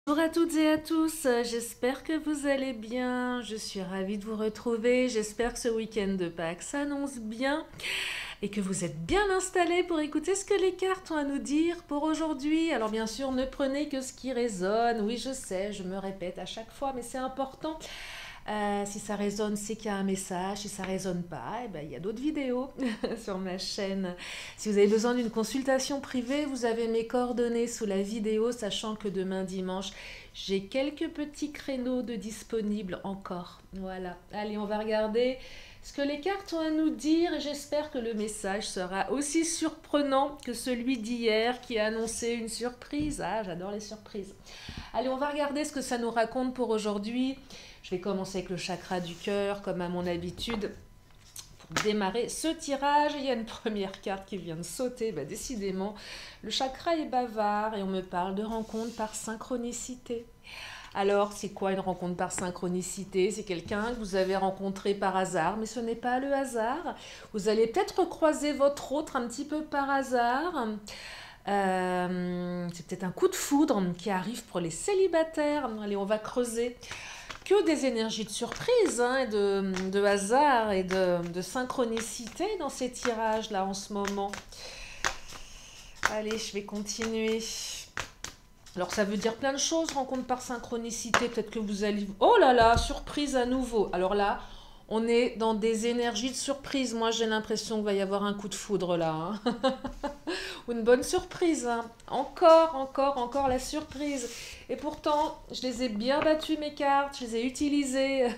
Bonjour à toutes et à tous, j'espère que vous allez bien, je suis ravie de vous retrouver, j'espère que ce week-end de Pâques s'annonce bien et que vous êtes bien installés pour écouter ce que les cartes ont à nous dire pour aujourd'hui. Alors bien sûr, ne prenez que ce qui résonne, oui je sais, je me répète à chaque fois, mais c'est important. Si ça résonne, c'est qu'il y a un message. Si ça résonne pas, eh ben, il y a d'autres vidéos sur ma chaîne. Si vous avez besoin d'une consultation privée, vous avez mes coordonnées sous la vidéo, sachant que demain dimanche, j'ai quelques petits créneaux de disponibles encore. Voilà. Allez, on va regarder ce que les cartes ont à nous dire et j'espère que le message sera aussi surprenant que celui d'hier qui a annoncé une surprise. Ah, j'adore les surprises. Allez, on va regarder ce que ça nous raconte pour aujourd'hui. Je vais commencer avec le chakra du cœur, comme à mon habitude. Pour démarrer ce tirage, il y a une première carte qui vient de sauter. Bah, décidément, le chakra est bavard et on me parle de rencontre par synchronicité. Alors, c'est quoi une rencontre par synchronicité? C'est quelqu'un que vous avez rencontré par hasard, mais ce n'est pas le hasard. Vous allez peut-être croiser votre autre un petit peu par hasard. C'est peut-être un coup de foudre qui arrive pour les célibataires. Allez, on va creuser. Que des énergies de surprise, hein, de hasard et de synchronicité dans ces tirages-là en ce moment. Allez, je vais continuer. Alors ça veut dire plein de choses, rencontre par synchronicité. Peut-être que vous allez... Oh là là, surprise à nouveau. Alors là, on est dans des énergies de surprise. Moi, j'ai l'impression qu'il va y avoir un coup de foudre là. Hein. Ou une bonne surprise. Hein. Encore la surprise. Et pourtant, je les ai bien battues mes cartes. Je les ai utilisées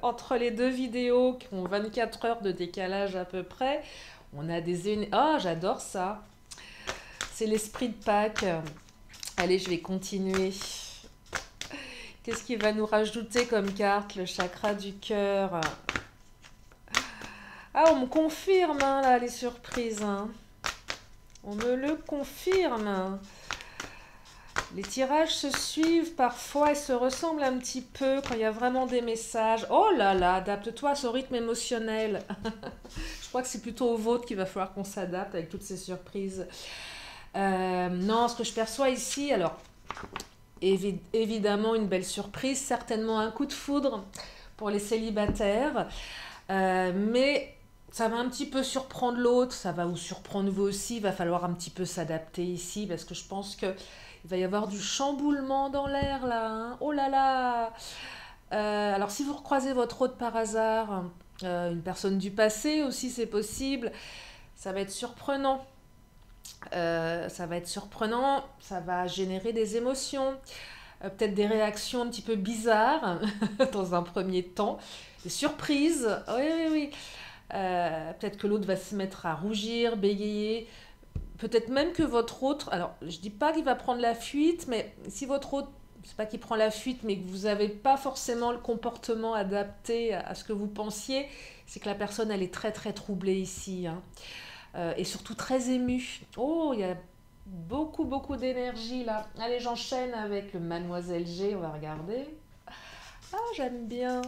entre les deux vidéos qui ont 24 heures de décalage à peu près. On a des... Ah, j'adore ça. C'est l'esprit de Pâques. Allez, je vais continuer. Qu'est-ce qu'il va nous rajouter comme carte? Le chakra du cœur. Ah, on me confirme, hein, là, les surprises. Hein. On me le confirme. Les tirages se suivent parfois et se ressemblent un petit peu quand il y a vraiment des messages. Oh là là, adapte-toi à ce rythme émotionnel. Je crois que c'est plutôt au vôtre qu'il va falloir qu'on s'adapte avec toutes ces surprises. Non, ce que je perçois ici, alors, évidemment une belle surprise, certainement un coup de foudre pour les célibataires, mais ça va un petit peu surprendre l'autre, ça va vous surprendre vous aussi, il va falloir un petit peu s'adapter ici, parce que je pense qu'il va y avoir du chamboulement dans l'air là, hein. Oh là là. Alors si vous recroisez votre hôte par hasard, une personne du passé aussi c'est possible, ça va être surprenant. Ça va générer des émotions, peut-être des réactions un petit peu bizarres dans un premier temps, des surprises, oui. Peut-être que l'autre va se mettre à rougir, bégayer, peut-être même que votre autre, alors je dis pas qu'il va prendre la fuite, mais si votre autre, c'est pas qu'il prend la fuite, mais que vous n'avez pas forcément le comportement adapté à ce que vous pensiez, c'est que la personne elle est très très troublée ici, hein. Et surtout très émue. Oh, il y a beaucoup d'énergie là. Allez, j'enchaîne avec le Mademoiselle G, on va regarder. Ah, j'aime bien.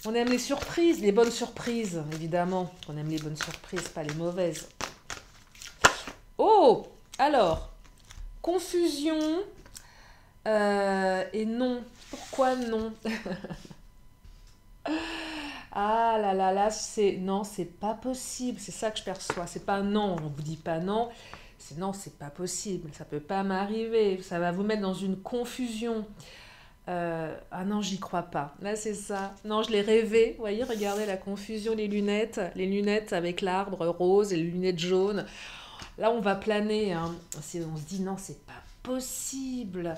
On aime les surprises, les bonnes surprises, évidemment. On aime les bonnes surprises, pas les mauvaises. Oh, alors, confusion et non. Pourquoi non? Ah là là là, c'est non, c'est pas possible. C'est ça que je perçois. C'est pas non. On vous dit pas non. C'est non, c'est pas possible. Ça peut pas m'arriver. Ça va vous mettre dans une confusion. Ah non, j'y crois pas. Là, c'est ça. Non, je l'ai rêvé. Vous voyez, regardez la confusion, les lunettes avec l'arbre rose et les lunettes jaunes. Là, on va planer. Hein. On se dit non, c'est pas possible.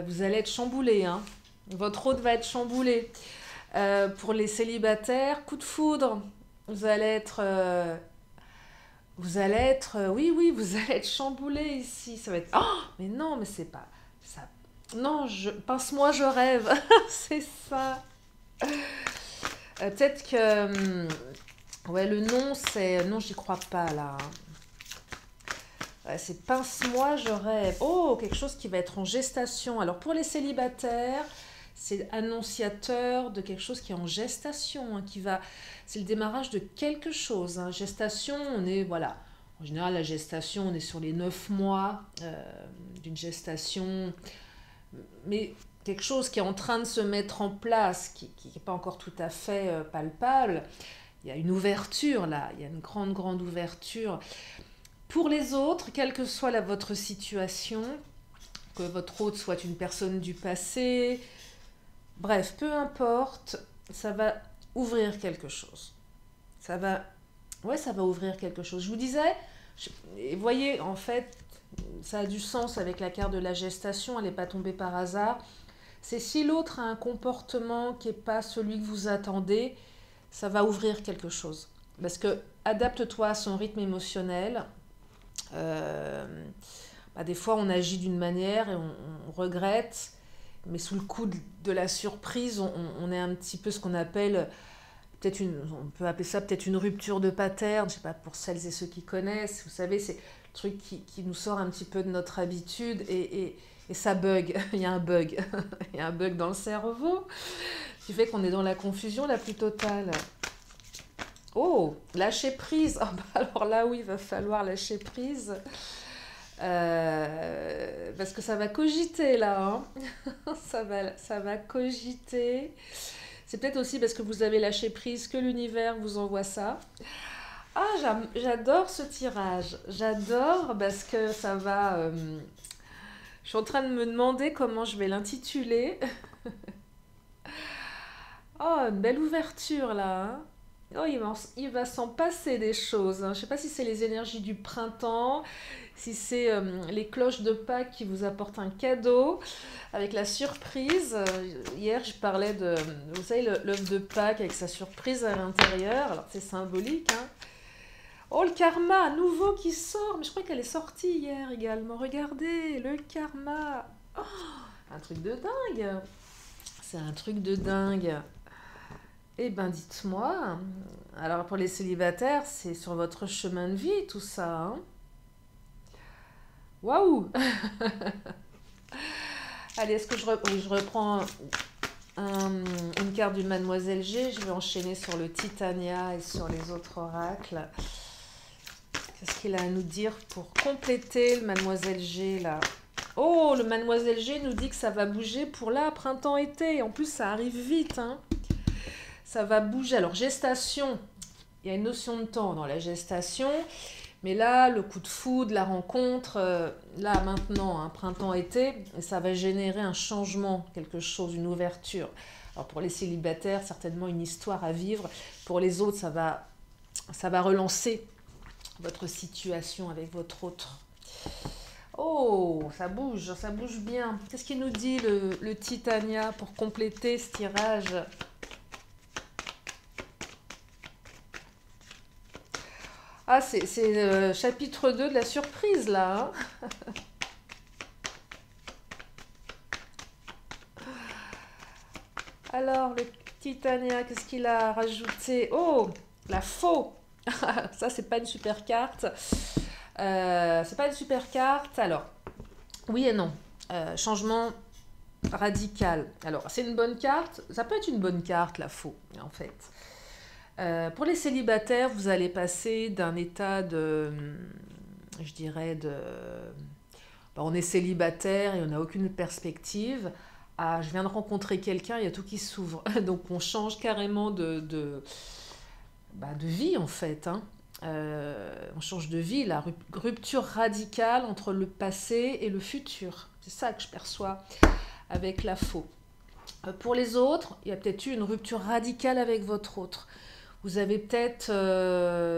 Vous allez être chamboulé. Hein. Votre hôte va être chamboulé. Pour les célibataires, coup de foudre. Vous allez être, oui, vous allez être chamboulé ici. Ça va être, oh, mais non, mais c'est pas ça. Non, pince-moi, je rêve. C'est ça. Peut-être que, ouais, le non, c'est, non, j'y crois pas là. Ouais, c'est pince-moi, je rêve. Oh, quelque chose qui va être en gestation. Alors pour les célibataires, c'est annonciateur de quelque chose qui est en gestation, hein, c'est le démarrage de quelque chose. Hein. Gestation, on est, voilà, en général, la gestation, on est sur les 9 mois d'une gestation. mais quelque chose qui est en train de se mettre en place, qui n'est pas encore tout à fait palpable. Il y a une ouverture là, il y a une grande, grande ouverture. Pour les autres, quelle que soit votre situation, que votre hôte soit une personne du passé, bref, peu importe, ça va ouvrir quelque chose. Ça va, ouais, ça va ouvrir quelque chose. Je vous disais, et voyez, en fait, ça a du sens avec la carte de la gestation, elle n'est pas tombée par hasard. C'est si l'autre a un comportement qui n'est pas celui que vous attendez, ça va ouvrir quelque chose. Parce que adapte-toi à son rythme émotionnel. Euh, des fois, on agit d'une manière et on regrette, mais sous le coup de la surprise, on est un petit peu ce qu'on appelle, peut-être on peut appeler ça peut-être une rupture de pattern, je sais pas, pour celles et ceux qui connaissent, vous savez, c'est le truc qui nous sort un petit peu de notre habitude et ça bug, il y a un bug, il y a un bug dans le cerveau, qui fait qu'on est dans la confusion la plus totale. Oh, lâcher prise. Oh, alors là, oui, il va falloir lâcher prise. Parce que ça va cogiter là. Hein. Ça va cogiter. C'est peut-être aussi parce que vous avez lâché prise que l'univers vous envoie ça. Ah, j'adore ce tirage. J'adore parce que ça va... je suis en train de me demander comment je vais l'intituler. Oh, une belle ouverture là. Hein. Oh, il va s'en passer des choses. Hein. Je ne sais pas si c'est les énergies du printemps, si c'est les cloches de Pâques qui vous apportent un cadeau avec la surprise. Hier, je parlais de, vous savez, l'œuf de Pâques avec sa surprise à l'intérieur. Alors, c'est symbolique. Hein. Oh, le karma à nouveau qui sort. Mais je crois qu'elle est sortie hier également. Regardez, le karma. Oh, un truc de dingue. C'est un truc de dingue. Eh ben, dites-moi, alors pour les célibataires, c'est sur votre chemin de vie tout ça, hein. Waouh! Allez, est-ce que oui, je reprends une carte du Mademoiselle G, je vais enchaîner sur le Titania et sur les autres oracles. Qu'est-ce qu'il a à nous dire pour compléter le Mademoiselle G là? Oh, le Mademoiselle G nous dit que ça va bouger pour là, printemps-été. En plus, ça arrive vite, hein. Ça va bouger. Alors, gestation, il y a une notion de temps dans la gestation, mais là, le coup de foudre, la rencontre, là, maintenant, un printemps-été, ça va générer un changement, quelque chose, une ouverture. Alors, pour les célibataires, certainement une histoire à vivre. Pour les autres, ça va relancer votre situation avec votre autre. Oh, ça bouge bien. Qu'est-ce qu'il nous dit, le Titania, pour compléter ce tirage ? Ah, c'est chapitre 2 de la surprise, là. Hein. Alors, le Titania, qu'est-ce qu'il a rajouté? Oh, la faux. Ça, c'est pas une super carte. C'est pas une super carte. Alors, oui et non. Changement radical. Alors, c'est une bonne carte. Ça peut être une bonne carte, la faux, en fait. Pour les célibataires, vous allez passer d'un état de, je dirais, on est célibataire et on n'a aucune perspective, à je viens de rencontrer quelqu'un, il y a tout qui s'ouvre. Donc on change carrément de vie en fait. Hein. On change de vie, la rupture radicale entre le passé et le futur. C'est ça que je perçois avec la faux. Pour les autres, il y a peut-être eu une rupture radicale avec votre autre. Vous avez peut-être,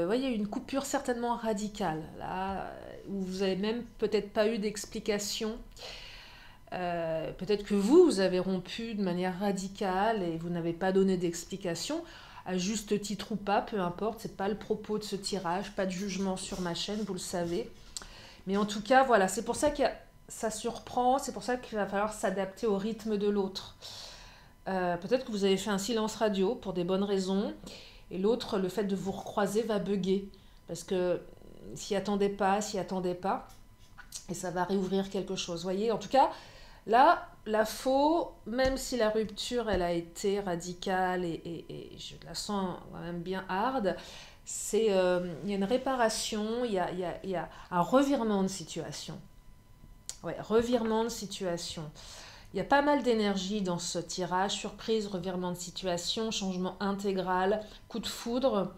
voyez, une coupure certainement radicale, là, où vous n'avez même peut-être pas eu d'explication. Peut-être que vous avez rompu de manière radicale et vous n'avez pas donné d'explication, à juste titre ou pas, peu importe, c'est pas le propos de ce tirage, pas de jugement sur ma chaîne, vous le savez. Mais en tout cas, voilà, c'est pour ça que ça surprend, c'est pour ça qu'il va falloir s'adapter au rythme de l'autre. Peut-être que vous avez fait un silence radio pour des bonnes raisons. Et l'autre, le fait de vous recroiser va bugger. Parce que s'y attendait pas, et ça va réouvrir quelque chose. Voyez, en tout cas, là, la faux, même si la rupture, elle a été radicale et je la sens quand même bien hard, il y a une réparation, il y a un revirement de situation. Ouais, revirement de situation. Il y a pas mal d'énergie dans ce tirage. Surprise, revirement de situation, changement intégral, coup de foudre.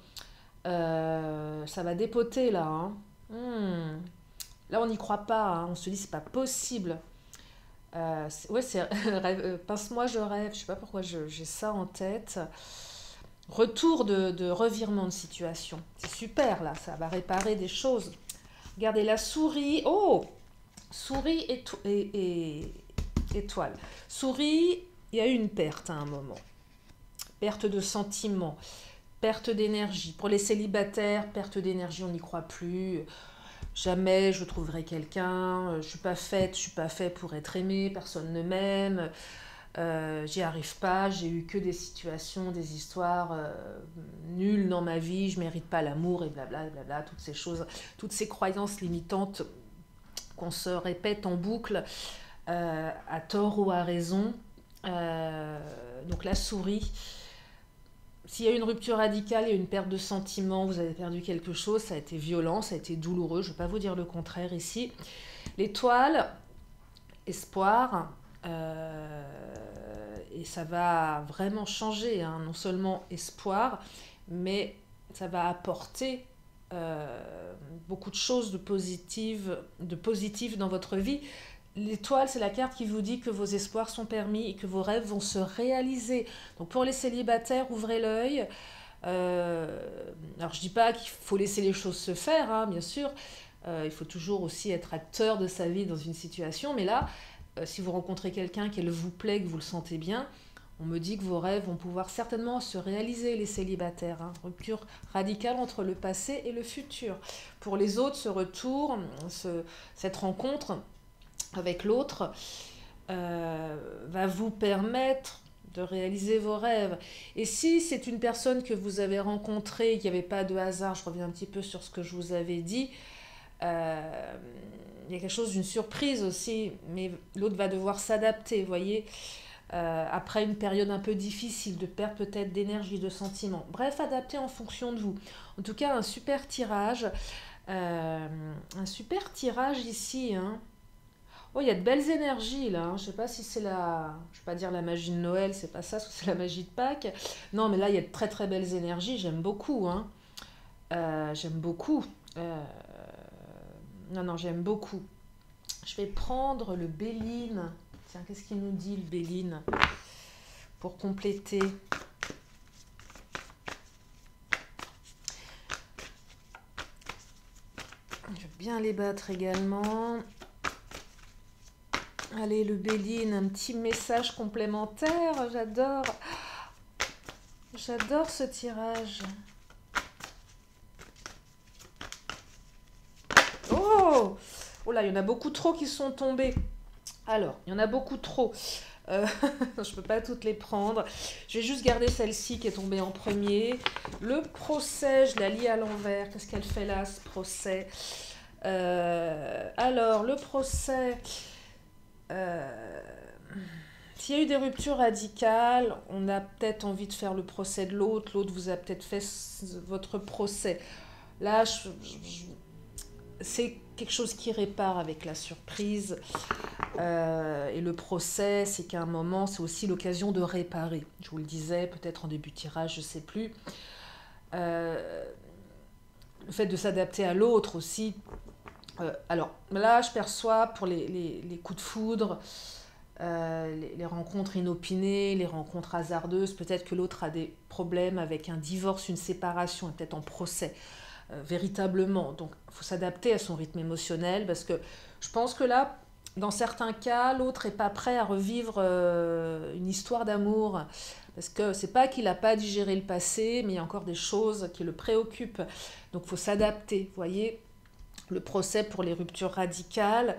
Ça va dépoter là, hein. Là, on n'y croit pas, hein. On se dit, c'est pas possible. Ouais, c'est pince-moi, je rêve. Je sais pas pourquoi j'ai ça en tête. Retour de revirement de situation. C'est super là, ça va réparer des choses. Regardez la souris. Oh, souris et étoile. Souris, il y a eu une perte à un moment. Perte de sentiments, perte d'énergie. Pour les célibataires, perte d'énergie, on n'y croit plus. Jamais je trouverai quelqu'un. Je suis pas fait pour être aimé. Personne ne m'aime. J'y arrive pas, j'ai eu que des situations, des histoires nulles dans ma vie, je mérite pas l'amour et blabla, blabla, toutes ces choses, toutes ces croyances limitantes qu'on se répète en boucle, à tort ou à raison. Donc la souris, s'il y a eu une rupture radicale, il y a eu une perte de sentiments, vous avez perdu quelque chose, ça a été violent, ça a été douloureux, je ne vais pas vous dire le contraire ici. L'étoile, espoir, et ça va vraiment changer, hein. Non seulement espoir, mais ça va apporter beaucoup de choses de positif dans votre vie. L'étoile, c'est la carte qui vous dit que vos espoirs sont permis et que vos rêves vont se réaliser. Donc pour les célibataires, ouvrez l'œil. Alors je dis pas qu'il faut laisser les choses se faire, hein, bien sûr. Il faut toujours aussi être acteur de sa vie dans une situation, mais là, si vous rencontrez quelqu'un qu'elle vous plaît, que vous le sentez bien, on me dit que vos rêves vont pouvoir certainement se réaliser, les célibataires, hein. Rupture radicale entre le passé et le futur. Pour les autres, ce retour, cette rencontre avec l'autre va vous permettre de réaliser vos rêves. Et si c'est une personne que vous avez rencontrée, qu'il n'y avait pas de hasard, je reviens un petit peu sur ce que je vous avais dit, il y a quelque chose d'une surprise aussi, mais l'autre va devoir s'adapter, vous voyez, après une période un peu difficile, de perte peut-être d'énergie, de sentiments. Bref, adapter en fonction de vous. En tout cas, un super tirage. Un super tirage ici, hein. Oh, il y a de belles énergies là, hein. Je sais pas si c'est je vais pas dire la magie de Noël, c'est pas ça, parce que c'est la magie de Pâques. Non, mais là, il y a de très très belles énergies, j'aime beaucoup, hein. J'aime beaucoup. Non, j'aime beaucoup. Je vais prendre le Béline. Tiens, qu'est-ce qu'il nous dit le Béline pour compléter? Je vais bien les battre également. Allez, le Béline, un petit message complémentaire. J'adore. J'adore ce tirage. Oh! Oh là, il y en a beaucoup trop qui sont tombés. Alors, il y en a beaucoup trop. Je ne peux pas toutes les prendre. Je vais juste garder celle-ci qui est tombée en premier. Le procès, je la lis à l'envers. Qu'est-ce qu'elle fait là, ce procès? Alors, le procès... s'il y a eu des ruptures radicales, on a peut-être envie de faire le procès de l'autre. L'autre vous a peut-être fait votre procès. Là, c'est quelque chose qui répare avec la surprise. Et le procès, c'est qu'à un moment, c'est aussi l'occasion de réparer. Je vous le disais, peut-être en début de tirage, je ne sais plus. Le fait de s'adapter à l'autre aussi. Alors là, je perçois pour les coups de foudre, les rencontres inopinées, les rencontres hasardeuses, peut-être que l'autre a des problèmes avec un divorce, une séparation, peut-être en procès. Véritablement. Donc, il faut s'adapter à son rythme émotionnel parce que je pense que là, dans certains cas, l'autre n'est pas prêt à revivre une histoire d'amour parce que c'est pas qu'il n'a pas digéré le passé, mais il y a encore des choses qui le préoccupent. Donc, il faut s'adapter. Vous voyez, le procès pour les ruptures radicales,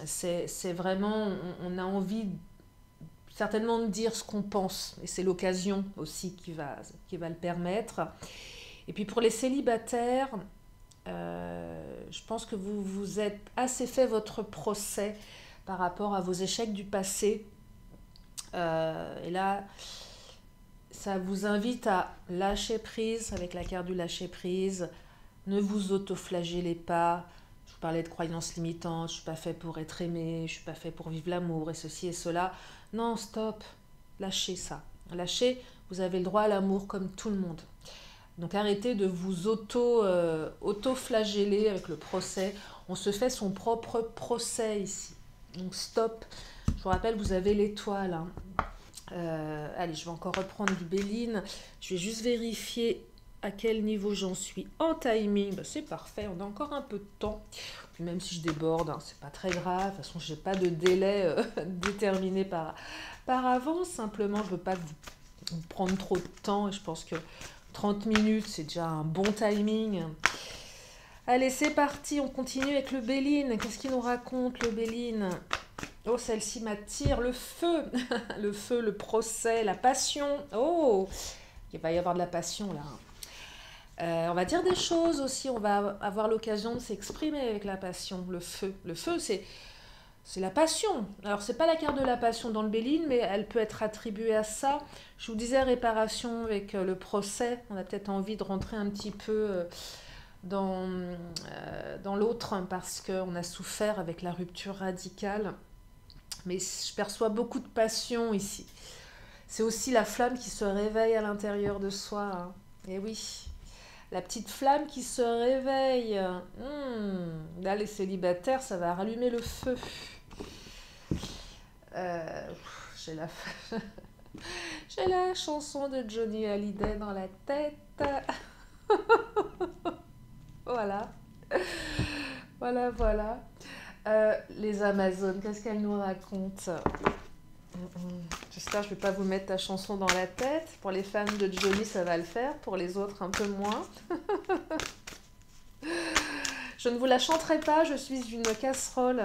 c'est vraiment, on a envie certainement de dire ce qu'on pense, et c'est l'occasion aussi qui va le permettre. Et puis pour les célibataires, je pense que vous vous êtes assez fait votre procès par rapport à vos échecs du passé. Et là, ça vous invite à lâcher prise avec la carte du lâcher prise. Ne vous autoflagellez pas, Je vous parlais de croyances limitantes, je ne suis pas fait pour être aimé, je ne suis pas fait pour vivre l'amour et ceci et cela. Non, stop, lâchez ça. Lâchez, vous avez le droit à l'amour comme tout le monde. Donc arrêtez de vous auto-flageller avec le procès. On se fait son propre procès ici. Donc stop. Je vous rappelle, vous avez l'étoile. Hein. Allez, je vais encore reprendre du Béline. Je vais juste vérifier à quel niveau j'en suis en timing. Ben, c'est parfait, on a encore un peu de temps. Puis même si je déborde, hein, c'est pas très grave. De toute façon, je n'ai pas de délai déterminé par avance. Simplement, je veux pas vous prendre trop de temps. Et je pense que 30 minutes, c'est déjà un bon timing. Allez, c'est parti, on continue avec le Béline. Qu'est-ce qu'il nous raconte, le Béline? Oh, celle-ci m'attire. Le feu. Le feu, le procès, la passion. Oh, il va y avoir de la passion, là. On va dire des choses aussi. On va avoir l'occasion de s'exprimer avec la passion. Le feu. Le feu, c'est la passion. Alors, c'est pas la carte de la passion dans le Béline, mais elle peut être attribuée à ça. Je vous disais réparation avec le procès. On a peut-être envie de rentrer un petit peu dans l'autre parce qu'on a souffert avec la rupture radicale. Mais je perçois beaucoup de passion ici. C'est aussi la flamme qui se réveille à l'intérieur de soi. Hein. Et oui, la petite flamme qui se réveille. Là, les célibataires, ça va rallumer le feu. J'ai la chanson de Johnny Hallyday dans la tête. Voilà. Voilà. Les Amazones, qu'est-ce qu'elles nous racontent? J'espère que je ne vais pas vous mettre ta chanson dans la tête. Pour les fans de Johnny, ça va le faire. Pour les autres, un peu moins. Je ne vous la chanterai pas, je suis une casserole.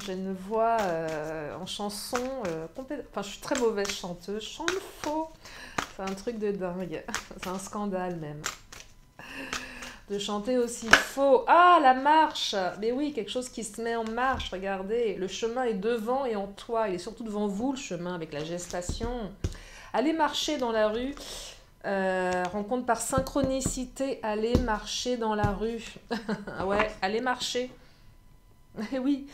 J'ai une voix en chanson complètement... Enfin, je suis très mauvaise chanteuse. Je chante faux. C'est un truc de dingue. C'est un scandale même. De chanter aussi faux. Ah, la marche! Mais oui, quelque chose qui se met en marche, regardez. Le chemin est devant et en toi. Il est surtout devant vous, le chemin, avec la gestation. Allez marcher dans la rue. Rencontre par synchronicité. Allez marcher dans la rue. Ouais, allez marcher. Et oui,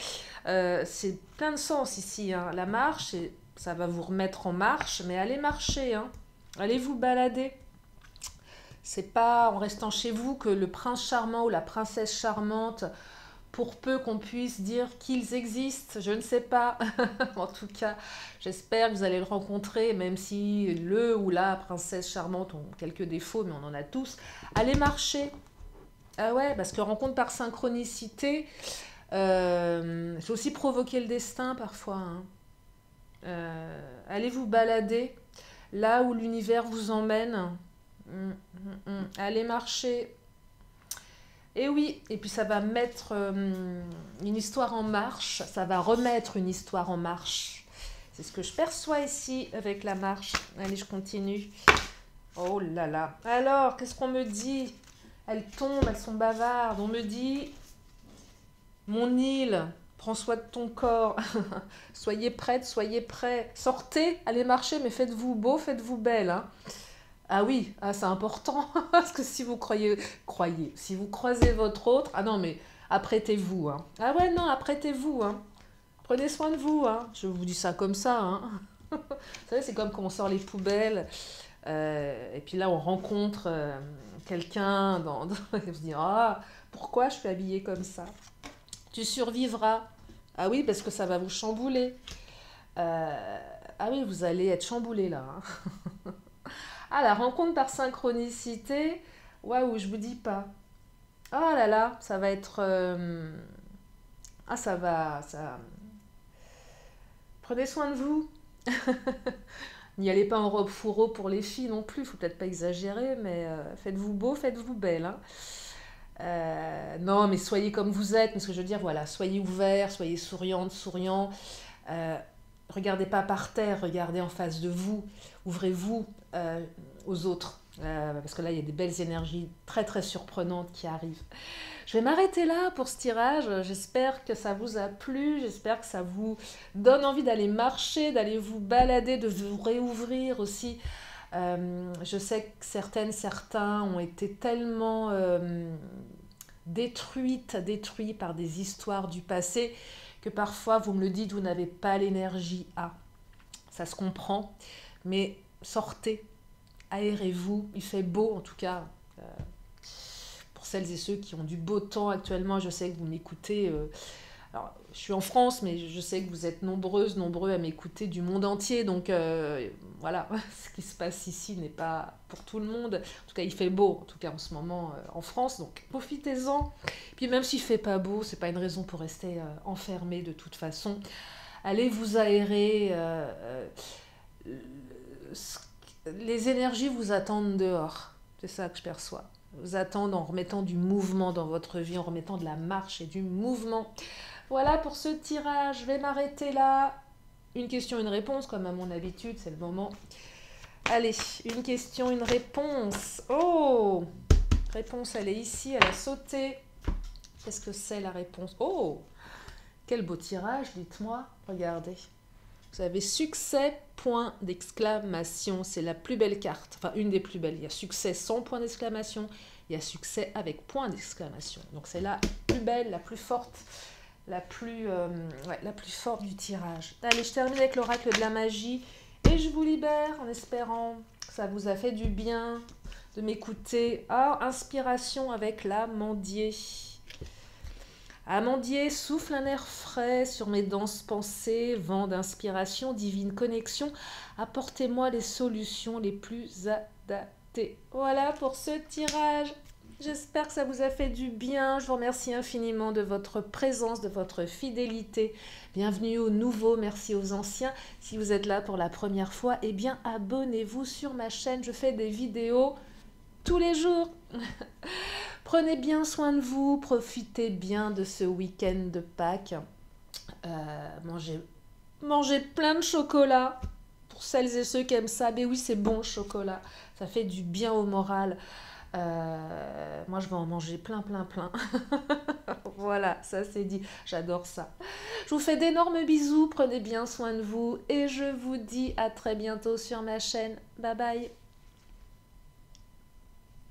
c'est plein de sens ici. Hein. La marche, ça va vous remettre en marche, mais allez marcher. Hein. Allez vous balader. C'est pas en restant chez vous que le prince charmant ou la princesse charmante, pour peu qu'on puisse dire qu'ils existent, je ne sais pas. En tout cas, j'espère que vous allez le rencontrer, même si le ou la princesse charmante ont quelques défauts, mais on en a tous. Allez marcher. Ah ouais, parce que rencontre par synchronicité, c'est aussi provoquer le destin parfois. Hein. Allez vous balader là où l'univers vous emmène. Allez marcher. Et oui, et puis ça va mettre une histoire en marche, ça va remettre une histoire en marche. C'est ce que je perçois ici avec la marche. Allez, je continue. Oh là là. Alors, qu'est-ce qu'on me dit? Elles tombent, elles sont bavardes. On me dit, mon île, prends soin de ton corps. Soyez prêtes, soyez prêts. Sortez, allez marcher, mais faites-vous beau, faites-vous belle. Hein. Ah oui, ah, c'est important, parce que si vous si vous croisez votre autre, ah non mais apprêtez-vous. Hein. Ah ouais, non, apprêtez-vous. Hein. Prenez soin de vous. Hein. Je vous dis ça comme ça. Hein. Vous savez, c'est comme quand on sort les poubelles, et puis là on rencontre quelqu'un, et on se dit, ah, pourquoi je suis habillée comme ça? Tu survivras. Ah oui, parce que ça va vous chambouler. Ah oui, vous allez être chamboulé là. Hein. Ah, la rencontre par synchronicité. Waouh, je vous dis pas. Oh là là, ça va être... Ah, ça va... Prenez soin de vous. N'y allez pas en robe fourreau pour les filles non plus. Faut peut-être pas exagérer, mais faites-vous beau, faites-vous belle. Hein. Non, mais soyez comme vous êtes. Mais ce que je veux dire, voilà, soyez ouverts, soyez souriantes, souriants. Regardez pas par terre, regardez en face de vous. Ouvrez-vous aux autres. Parce que là, il y a des belles énergies très très surprenantes qui arrivent. Je vais m'arrêter là pour ce tirage. J'espère que ça vous a plu. J'espère que ça vous donne envie d'aller marcher, d'aller vous balader, de vous réouvrir aussi. Je sais que certains ont été tellement détruit par des histoires du passé, que parfois, vous me le dites, vous n'avez pas l'énergie à. Ça se comprend, mais sortez, aérez-vous, il fait beau en tout cas. Pour celles et ceux qui ont du beau temps actuellement, je sais que vous m'écoutez. Alors, je suis en France, mais je sais que vous êtes nombreuses, nombreux à m'écouter du monde entier. Donc voilà, ce qui se passe ici n'est pas pour tout le monde. En tout cas, il fait beau, en tout cas en ce moment en France. Donc profitez-en. Puis même s'il ne fait pas beau, ce n'est pas une raison pour rester enfermé de toute façon. Allez vous aérer. Les énergies vous attendent dehors. C'est ça que je perçois. Vous attendent en remettant du mouvement dans votre vie, en remettant de la marche et du mouvement. Voilà pour ce tirage. Je vais m'arrêter là. Une question, une réponse, comme à mon habitude, c'est le moment. Allez, une question, une réponse. Oh! Réponse, elle est ici, elle a sauté. Qu'est-ce que c'est la réponse? Oh! Quel beau tirage, dites-moi. Regardez. Vous avez succès, point d'exclamation. C'est la plus belle carte. Enfin, une des plus belles. Il y a succès sans point d'exclamation. Il y a succès avec point d'exclamation. Donc, c'est la plus belle, la plus forte, la plus forte du tirage. Allez, je termine avec l'oracle de la magie. Et je vous libère en espérant que ça vous a fait du bien de m'écouter. Ah, inspiration avec l'amandier. Amandier, souffle un air frais sur mes denses pensées, vent d'inspiration, divine connexion, apportez-moi les solutions les plus adaptées. Voilà pour ce tirage. J'espère que ça vous a fait du bien. Je vous remercie infiniment de votre présence, de votre fidélité. Bienvenue aux nouveaux, merci aux anciens. Si vous êtes là pour la première fois, eh bien abonnez-vous sur ma chaîne. Je fais des vidéos tous les jours. Prenez bien soin de vous, profitez bien de ce week-end de Pâques. Mangez plein de chocolat. Pour celles et ceux qui aiment ça, mais oui, c'est bon le chocolat. Ça fait du bien au moral. Moi, je vais en manger plein. Voilà, ça c'est dit. J'adore ça. Je vous fais d'énormes bisous. Prenez bien soin de vous. Et je vous dis à très bientôt sur ma chaîne. Bye bye.